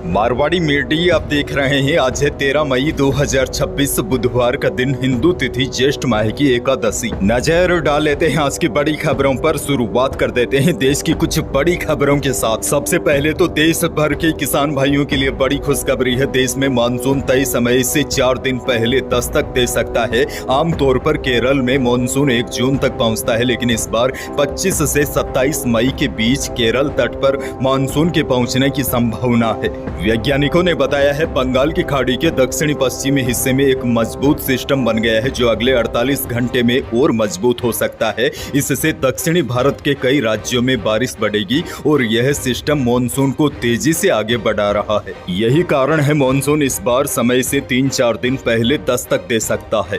Marwari media आप देख रहे हैं। आज है 13 मई 2026 बुधवार का दिन, हिंदू तिथि ज्येष्ठ माह की एकादशी। नजर डाल लेते हैं आज की बड़ी खबरों पर। शुरुआत कर देते हैं देश की कुछ बड़ी खबरों के साथ। सबसे पहले तो देश भर के किसान भाइयों के लिए बड़ी खुशखबरी है। देश में मानसून तय समय से 4 दिन पहले दस्तक दे सकता है। आमतौर पर केरल में मानसून 1 जून तक पहुंचता है, लेकिन इस बार 25 से 27 मई के बीच केरल तट पर मानसून के पहुंचने की संभावना है। वैज्ञानिकों ने बताया है बंगाल की खाड़ी के दक्षिणी पश्चिमी हिस्से में एक मजबूत सिस्टम बन गया है, जो अगले 48 घंटे में और मजबूत हो सकता है। इससे दक्षिणी भारत के कई राज्यों में बारिश बढ़ेगी और यह सिस्टम मानसून को तेजी से आगे बढ़ा रहा है। यही कारण है मानसून इस बार समय से 3-4 दिन पहले दस्तक दे सकता है।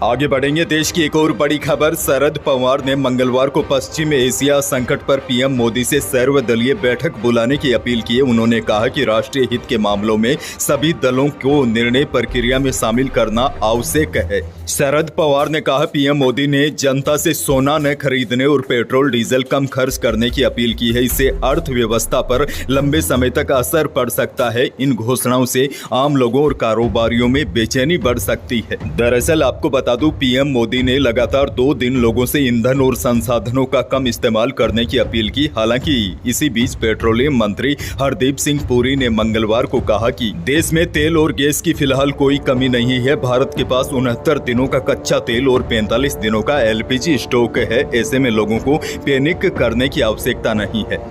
आगे बढ़ेंगे। देश की एक और बड़ी खबर। शरद पवार ने मंगलवार को पश्चिम एशिया संकट पर पीएम मोदी से सर्वदलीय बैठक बुलाने की अपील की है। उन्होंने कहा कि राष्ट्रीय हित के मामलों में सभी दलों को निर्णय प्रक्रिया में शामिल करना आवश्यक है। शरद पवार ने कहा, पीएम मोदी ने जनता से सोना न खरीदने और पेट्रोल डीजल कम खर्च करने की अपील की है। इससे अर्थव्यवस्था पर लंबे समय तक असर पड़ सकता है। इन घोषणाओं से आम लोगों और कारोबारियों में बेचैनी बढ़ सकती है। दरअसल आपको बता दूं, पीएम मोदी ने लगातार 2 दिन लोगों से ईंधन और संसाधनों का कम इस्तेमाल करने की अपील की। हालांकि इसी बीच पेट्रोलियम मंत्री हरदीप सिंह पुरी ने मंगलवार को कहा कि देश में तेल और गैस की फिलहाल कोई कमी नहीं है। भारत के पास 69 दिनों का कच्चा तेल और 45 दिनों का एलपीजी स्टॉक है। ऐसे में लोगों को पैनिक करने की आवश्यकता नहीं है।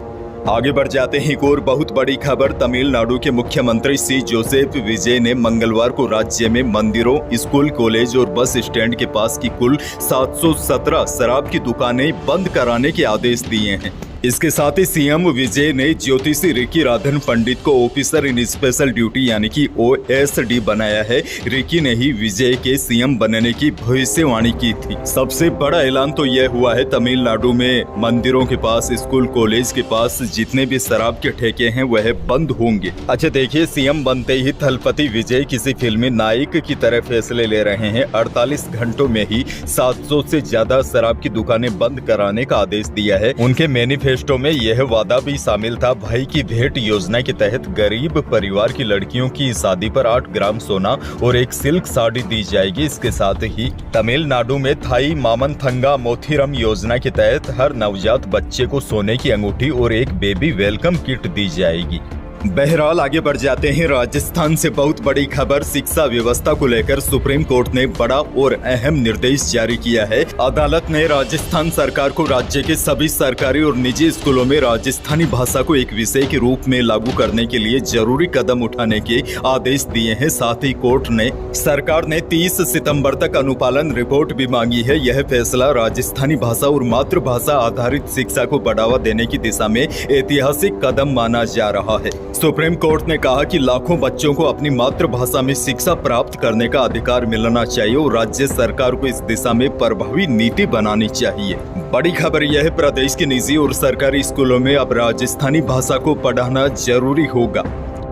आगे बढ़ जाते हैं। एक और बहुत बड़ी खबर। तमिलनाडु के मुख्यमंत्री सी जोसेफ विजय ने मंगलवार को राज्य में मंदिरों, स्कूल, कॉलेज और बस स्टैंड के पास की कुल 717 शराब की दुकानें बंद कराने के आदेश दिए हैं। इसके साथ ही सीएम विजय ने ज्योतिषी रिकी राधन पंडित को ऑफिसर इन स्पेशल ड्यूटी यानी कि OSD बनाया है। रिकी ने ही विजय के सीएम बनने की भविष्यवाणी की थी। सबसे बड़ा ऐलान तो यह हुआ है, तमिलनाडु में मंदिरों के पास, स्कूल, कॉलेज के पास जितने भी शराब के ठेके हैं वह बंद होंगे। अच्छा देखिए, सीएम बनते ही थलपति विजय किसी फिल्मी नायक की तरह फैसले ले रहे हैं। 48 घंटों में ही 700 से ज्यादा शराब की दुकानें बंद कराने का आदेश दिया है। उनके मैनिफेस्टो में यह वादा भी शामिल था। भाई की भेंट योजना के तहत गरीब परिवार की लड़कियों की शादी पर 8 ग्राम सोना और एक सिल्क साड़ी दी जाएगी। इसके साथ ही तमिलनाडु में थाई मामनथंगा मोथिरम योजना के तहत हर नवजात बच्चे को सोने की अंगूठी और एक बेबी वेलकम किट दी जाएगी। बहरहाल आगे बढ़ जाते हैं। राजस्थान से बहुत बड़ी खबर। शिक्षा व्यवस्था को लेकर सुप्रीम कोर्ट ने बड़ा और अहम निर्देश जारी किया है। अदालत ने राजस्थान सरकार को राज्य के सभी सरकारी और निजी स्कूलों में राजस्थानी भाषा को एक विषय के रूप में लागू करने के लिए जरूरी कदम उठाने के आदेश दिए हैं। साथ ही कोर्ट ने सरकार ने 30 सितंबर तक अनुपालन रिपोर्ट भी मांगी है। यह फैसला राजस्थानी भाषा और मातृभाषा आधारित शिक्षा को बढ़ावा देने की दिशा में ऐतिहासिक कदम माना जा रहा है। सुप्रीम कोर्ट ने कहा कि लाखों बच्चों को अपनी मातृभाषा में शिक्षा प्राप्त करने का अधिकार मिलना चाहिए और राज्य सरकार को इस दिशा में प्रभावी नीति बनानी चाहिए। बड़ी खबर यह है, प्रदेश के निजी और सरकारी स्कूलों में अब राजस्थानी भाषा को पढ़ाना जरूरी होगा।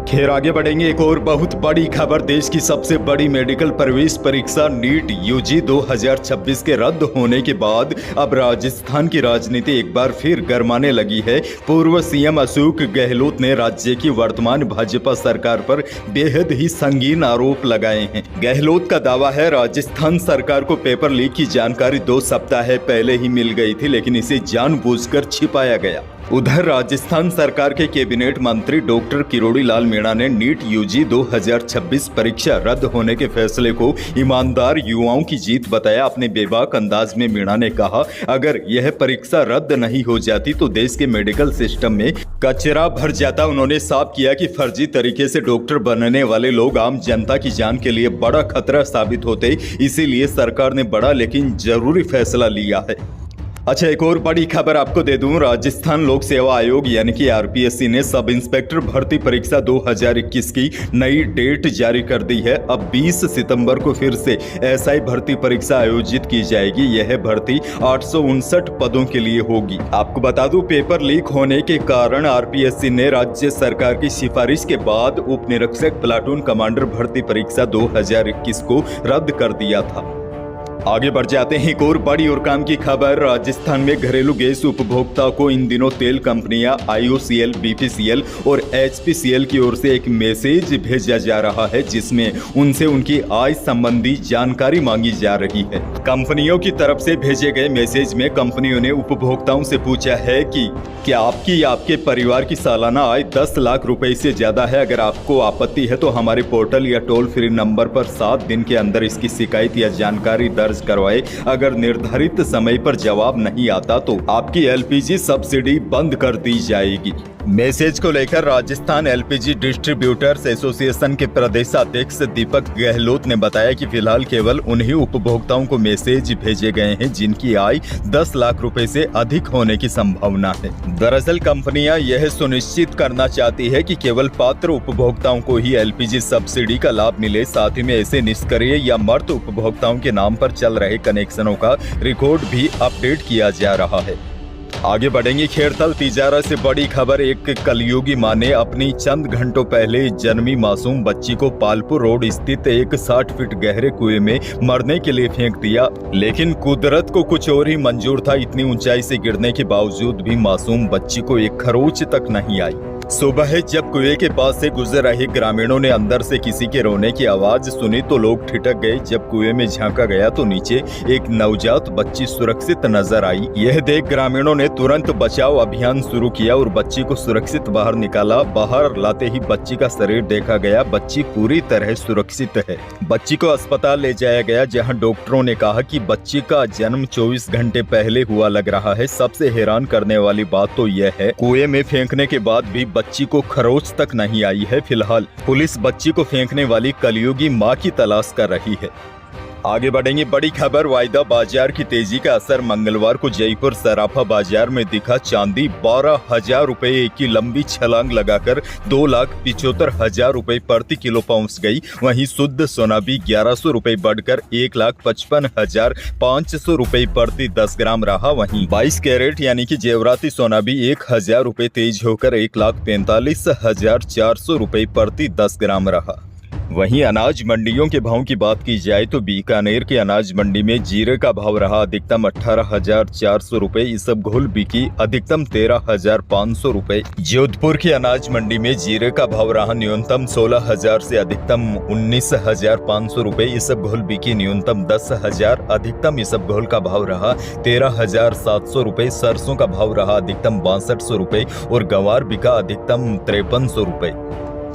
खैर आगे बढ़ेंगे। एक और बहुत बड़ी खबर। देश की सबसे बड़ी मेडिकल प्रवेश परीक्षा नीट UG 2026 के रद्द होने के बाद अब राजस्थान की राजनीति एक बार फिर गरमाने लगी है। पूर्व सीएम अशोक गहलोत ने राज्य की वर्तमान भाजपा सरकार पर बेहद ही संगीन आरोप लगाए हैं। गहलोत का दावा है, राजस्थान सरकार को पेपर लीक की जानकारी 2 सप्ताह पहले ही मिल गई थी, लेकिन इसे जानबूझकर छिपाया गया। उधर राजस्थान सरकार के कैबिनेट मंत्री डॉक्टर किरोड़ी लाल मीणा ने नीट UG 2026 परीक्षा रद्द होने के फैसले को ईमानदार युवाओं की जीत बताया। अपने बेबाक अंदाज में मीणा ने कहा, अगर यह परीक्षा रद्द नहीं हो जाती तो देश के मेडिकल सिस्टम में कचरा भर जाता। उन्होंने साफ किया कि फर्जी तरीके से डॉक्टर बनने वाले लोग आम जनता की जान के लिए बड़ा खतरा साबित होते, इसीलिए सरकार ने बड़ा लेकिन जरूरी फैसला लिया है। अच्छा एक और बड़ी खबर आपको दे दूं। राजस्थान लोक सेवा आयोग यानी कि RPSC ने सब इंस्पेक्टर भर्ती परीक्षा 2021 की नई डेट जारी कर दी है। अब 20 सितंबर को फिर से SI भर्ती परीक्षा आयोजित की जाएगी। यह भर्ती 859 पदों के लिए होगी। आपको बता दूं, पेपर लीक होने के कारण RPSC ने राज्य सरकार की सिफारिश के बाद उप निरीक्षक प्लाटून कमांडर भर्ती परीक्षा 2021 को रद्द कर दिया था। आगे बढ़ जाते हैं एक और बड़ी और काम की खबर। राजस्थान में घरेलू गैस उपभोक्ता को इन दिनों तेल कंपनियां IOCL, BPCL और HPCL की ओर से एक मैसेज भेजा जा रहा है जिसमें उनसे उनकी आय संबंधी जानकारी मांगी जा रही है। कंपनियों की तरफ से भेजे गए मैसेज में कंपनियों ने उपभोक्ताओं से पूछा है कि क्या आपकी या आपके परिवार की सालाना आय 10 लाख रुपए से ज्यादा है। अगर आपको आपत्ति है तो हमारे पोर्टल या टोल फ्री नंबर पर 7 दिन के अंदर इसकी शिकायत या जानकारी दर्ज करवाए। अगर निर्धारित समय पर जवाब नहीं आता तो आपकी LPG सब्सिडी बंद कर दी जाएगी। मैसेज को लेकर राजस्थान LPG डिस्ट्रीब्यूटर्स एसोसिएशन के प्रदेशाध्यक्ष दीपक गहलोत ने बताया कि फिलहाल केवल उन्हीं उपभोक्ताओं को मैसेज भेजे गए हैं जिनकी आय 10 लाख रुपए से अधिक होने की संभावना है। दरअसल कंपनियां यह सुनिश्चित करना चाहती है कि केवल पात्र उपभोक्ताओं को ही LPG सब्सिडी का लाभ मिले। साथ ही में ऐसे निष्क्रिय या मर्द उपभोक्ताओं के नाम पर चल रहे कनेक्शनों का रिकॉर्ड भी अपडेट किया जा रहा है। आगे बढ़ेंगे खेड़तल तिजारा से बड़ी खबर। एक कलयुगी मां ने अपनी चंद घंटों पहले जन्मी मासूम बच्ची को पालपुर रोड स्थित एक 60 फीट गहरे कुएं में मरने के लिए फेंक दिया, लेकिन कुदरत को कुछ और ही मंजूर था। इतनी ऊंचाई से गिरने के बावजूद भी मासूम बच्ची को एक खरोंच तक नहीं आई। सुबह जब कुएं के पास से गुजर रहे ग्रामीणों ने अंदर से किसी के रोने की आवाज सुनी तो लोग ठिठक गए। जब कुएं में झांका गया तो नीचे एक नवजात बच्ची सुरक्षित नजर आई। यह देख ग्रामीणों ने तुरंत बचाव अभियान शुरू किया और बच्ची को सुरक्षित बाहर निकाला। बाहर लाते ही बच्ची का शरीर देखा गया। बच्ची पूरी तरह सुरक्षित है। बच्ची को अस्पताल ले जाया गया जहां डॉक्टरों ने कहा कि बच्ची का जन्म 24 घंटे पहले हुआ लग रहा है। सबसे हैरान करने वाली बात तो यह है कुएं में फेंकने के बाद भी बच्ची को खरोंच तक नहीं आई है। फिलहाल पुलिस बच्ची को फेंकने वाली कलयुगी मां की तलाश कर रही है। आगे बढ़ेंगे बड़ी खबर। वायदा बाजार की तेजी का असर। मंगलवार को जयपुर सराफा बाजार में दिखा चांदी 12,000 रुपए की लंबी छलांग लगाकर 2,75,000 रुपए प्रति किलो पहुंच गई। वहीं शुद्ध सोना भी 1,100 रुपए बढ़कर 1,55,500 रुपए प्रति 10 ग्राम रहा। वहीं 22 कैरेट यानी कि जेवराती सोना भी 1,000 रुपए तेज होकर 1,45,400 रुपए प्रति 10 ग्राम रहा। वहीं अनाज मंडियों के भाव की बात की जाए तो बीकानेर के अनाज मंडी में जीरे का भाव रहा अधिकतम 18,400 रुपए। इसबगोल बिकी अधिकतम 13,500 रुपए। जोधपुर की अनाज मंडी में जीरे का भाव रहा न्यूनतम 16,000 से अधिकतम 19,500 रुपए। इसबगोल बिकी न्यूनतम 10,000, अधिकतम इसबगोल का भाव रहा 13,700 रुपए। सरसों का भाव रहा अधिकतम 6200 रुपए और गंवार बिका अधिकतम 5300 रुपए।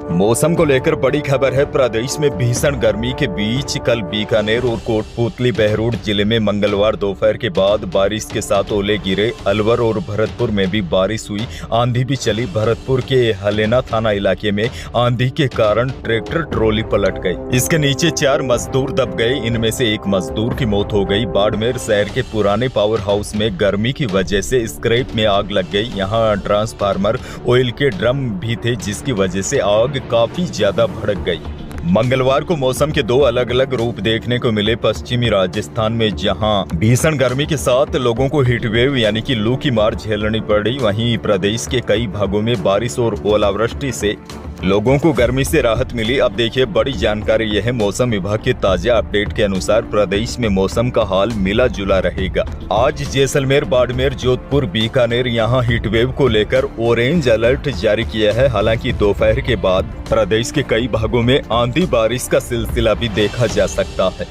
मौसम को लेकर बड़ी खबर है। प्रदेश में भीषण गर्मी के बीच कल बीकानेर और कोटपुतली बहरोड जिले में मंगलवार दोपहर के बाद बारिश के साथ ओले गिरे। अलवर और भरतपुर में भी बारिश हुई। आंधी भी चली। भरतपुर के हलेना थाना इलाके में आंधी के कारण ट्रैक्टर ट्रॉली पलट गई। इसके नीचे 4 मजदूर दब गए। इनमें से एक मजदूर की मौत हो गई। बाड़मेर शहर के पुराने पावर हाउस में गर्मी की वजह से स्क्रैप में आग लग गई। यहाँ ट्रांसफार्मर ऑयल के ड्रम भी थे जिसकी वजह से आग काफी ज्यादा भड़क गई। मंगलवार को मौसम के 2 अलग अलग रूप देखने को मिले। पश्चिमी राजस्थान में जहां भीषण गर्मी के साथ लोगों को हीटवेव यानी कि लू की मार झेलनी पड़ी, वहीं प्रदेश के कई भागों में बारिश और ओलावृष्टि से लोगों को गर्मी से राहत मिली। अब देखिए बड़ी जानकारी यह है। मौसम विभाग के ताजा अपडेट के अनुसार प्रदेश में मौसम का हाल मिला जुला रहेगा। आज जैसलमेर, बाड़मेर, जोधपुर, बीकानेर यहाँ हीटवेव को लेकर ऑरेंज अलर्ट जारी किया है। हालांकि दोपहर के बाद प्रदेश के कई भागों में आंधी बारिश का सिलसिला भी देखा जा सकता है।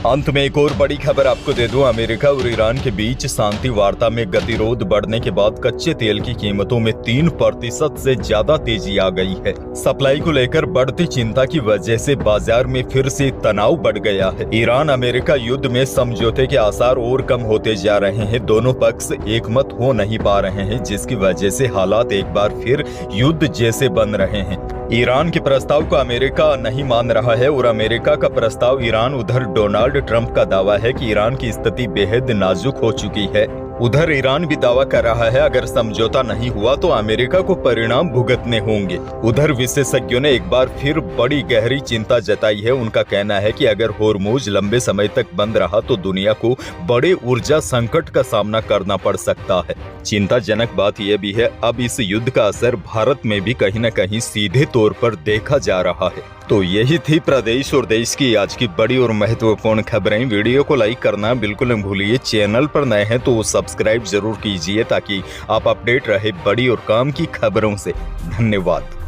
अंत में एक और बड़ी खबर आपको दे दूं। अमेरिका और ईरान के बीच शांति वार्ता में गतिरोध बढ़ने के बाद कच्चे तेल की कीमतों में 3% से ज्यादा तेजी आ गई है। सप्लाई को लेकर बढ़ती चिंता की वजह से बाजार में फिर से तनाव बढ़ गया है। ईरान अमेरिका युद्ध में समझौते के आसार और कम होते जा रहे हैं। दोनों पक्ष एकमत हो नहीं पा रहे हैं जिसकी वजह से हालात एक बार फिर युद्ध जैसे बन रहे हैं। ईरान के प्रस्ताव को अमेरिका नहीं मान रहा है और अमेरिका का प्रस्ताव ईरान। उधर डोनाल्ड ट्रंप का दावा है कि ईरान की स्थिति बेहद नाजुक हो चुकी है। उधर ईरान भी दावा कर रहा है अगर समझौता नहीं हुआ तो अमेरिका को परिणाम भुगतने होंगे। उधर विशेषज्ञों ने एक बार फिर बड़ी गहरी चिंता जताई है। उनका कहना है कि अगर होर्मुज लंबे समय तक बंद रहा तो दुनिया को बड़े ऊर्जा संकट का सामना करना पड़ सकता है। चिंताजनक बात यह भी है, अब इस युद्ध का असर भारत में भी कहीं न कहीं सीधे तौर पर देखा जा रहा है। तो यही थी प्रदेश और देश की आज की बड़ी और महत्वपूर्ण खबरें। वीडियो को लाइक करना बिल्कुल न भूलिए। चैनल पर नए हैं तो सब्सक्राइब जरूर कीजिए ताकि आप अपडेट रहे बड़ी और काम की खबरों से। धन्यवाद।